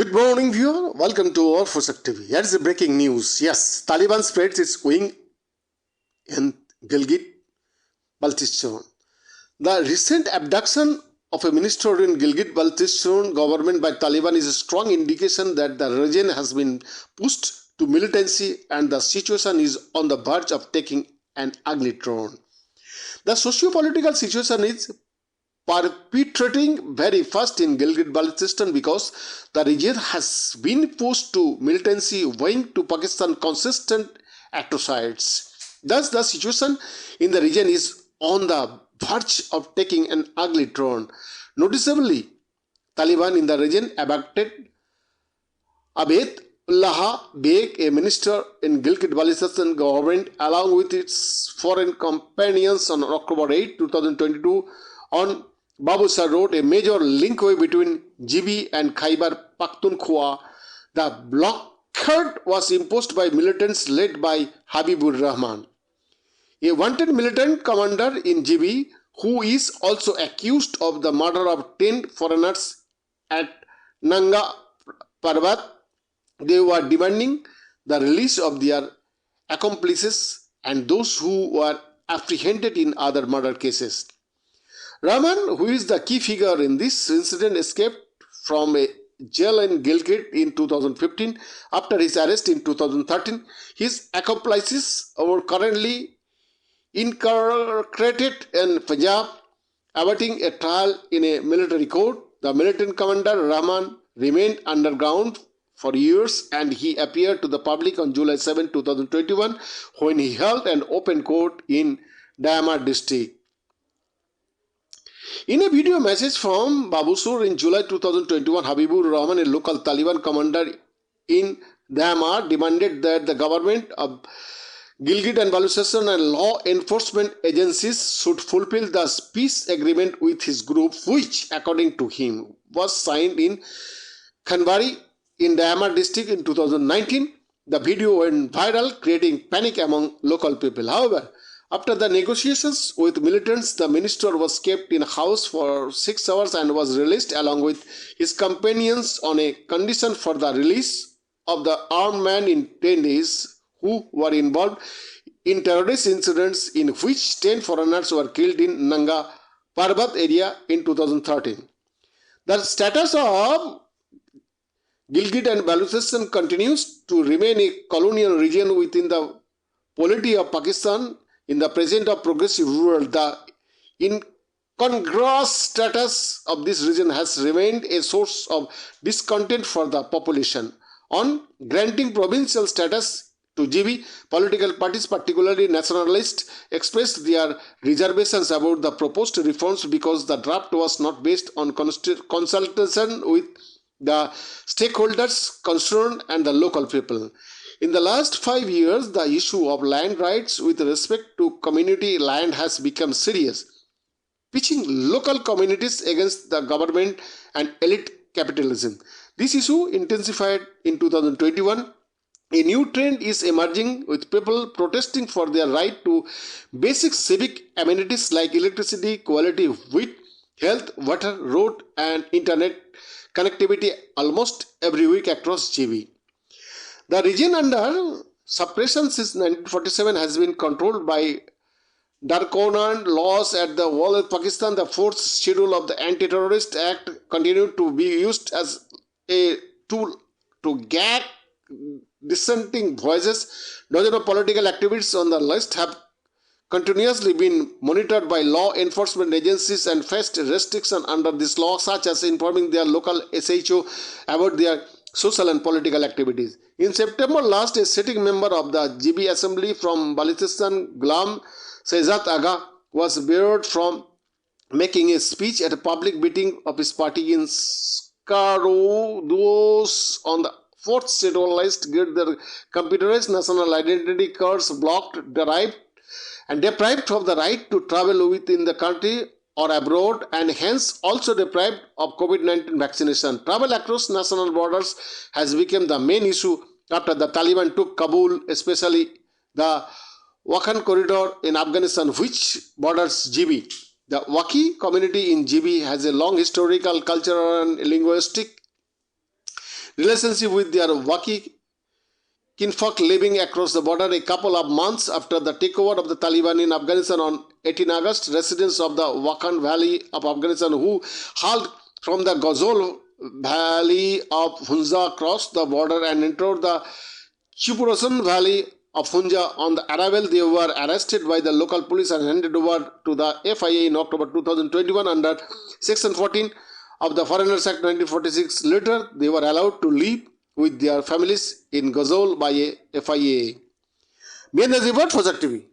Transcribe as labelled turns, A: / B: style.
A: Good morning, viewer. Welcome to our Fusuk TV. Here's the breaking news. Yes, Taliban spreads its wing in Gilgit-Baltistan. The recent abduction of a minister in Gilgit-Baltistan government by Taliban is a strong indication that the region has been pushed to militancy and the situation is on the verge of taking an ugly turn. The socio-political situation is perpetrating very fast in Gilgit-Baltistan because the region has been pushed to militancy owing to Pakistan's consistent atrocities. Thus, the situation in the region is on the verge of taking an ugly turn. Noticeably, Taliban in the region abducted Abaid Ullah Baig, a minister in Gilgit-Baltistan government, along with its foreign companions on October 8, 2022 on Babusar Road, a major linkway between GB and Khyber Pakhtunkhwa. The blockade was imposed by militants led by Habibur Rahman, a wanted militant commander in GB who is also accused of the murder of 10 foreigners at Nanga Parbat. They were demanding the release of their accomplices and those who were apprehended in other murder cases. Rahman, who is the key figure in this incident, escaped from a jail in Gilgit in 2015 after his arrest in 2013. His accomplices are currently incarcerated in Punjab, awaiting a trial in a military court. The militant commander Rahman remained underground for years and he appeared to the public on July 7, 2021 when he held an open court in Dayamar district. In a video message from Babusur in July 2021, Habibur Rahman, a local Taliban commander in Dayamar, demanded that the government of Gilgit and Baltistan and law enforcement agencies should fulfill the peace agreement with his group, which, according to him, was signed in Khanbari in Dayamar district in 2019. The video went viral, creating panic among local people. However, after the negotiations with militants, the minister was kept in a house for 6 hours and was released along with his companions on a condition for the release of the armed men in 10 days who were involved in terrorist incidents in which 10 foreigners were killed in Nanga Parbat area in 2013. The status of Gilgit and Baltistan continues to remain a colonial region within the polity of Pakistan. In the present of progressive world, the incongruous status of this region has remained a source of discontent for the population. On granting provincial status to GB, political parties, particularly nationalists, expressed their reservations about the proposed reforms because the draft was not based on consultation with the stakeholders concerned and the local people. In the last 5 years, the issue of land rights with respect to community land has become serious, pitching local communities against the government and elite capitalism. This issue intensified in 2021. A new trend is emerging with people protesting for their right to basic civic amenities like electricity, quality of wheat, health, water, road and internet connectivity almost every week across GB. The region under suppression since 1947 has been controlled by draconian laws at the wall of Pakistan. The fourth schedule of the Anti-Terrorist Act continued to be used as a tool to gag dissenting voices. Dozens of political activists on the list have continuously been monitored by law enforcement agencies and faced restrictions under this law, such as informing their local SHO about their social and political activities. In September last, a sitting member of the GB Assembly from Baltistan, Ghulam Shehzad Aga, was barred from making a speech at a public meeting of his party in Skaro. Those on the fourth schedule list get their computerized national identity cards blocked, deprived of the right to travel within the country or abroad, and hence also deprived of COVID-19 vaccination. Travel across national borders has become the main issue after the Taliban took Kabul, especially the Wakhan corridor in Afghanistan, which borders GB. The Waki community in GB has a long historical, cultural and linguistic relationship with their Waki kinfolk living across the border. A couple of months after the takeover of the Taliban in Afghanistan on 18 August, residents of the Wakhan Valley of Afghanistan who hailed from the Ghazal Valley of Hunza crossed the border and entered the Chipurasan Valley of Hunza. On the arrival, they were arrested by the local police and handed over to the FIA in October 2021 under Section 14 of the Foreigners Act 1946. Later, they were allowed to live with their families in Ghazal by a FIA. Main report for TV.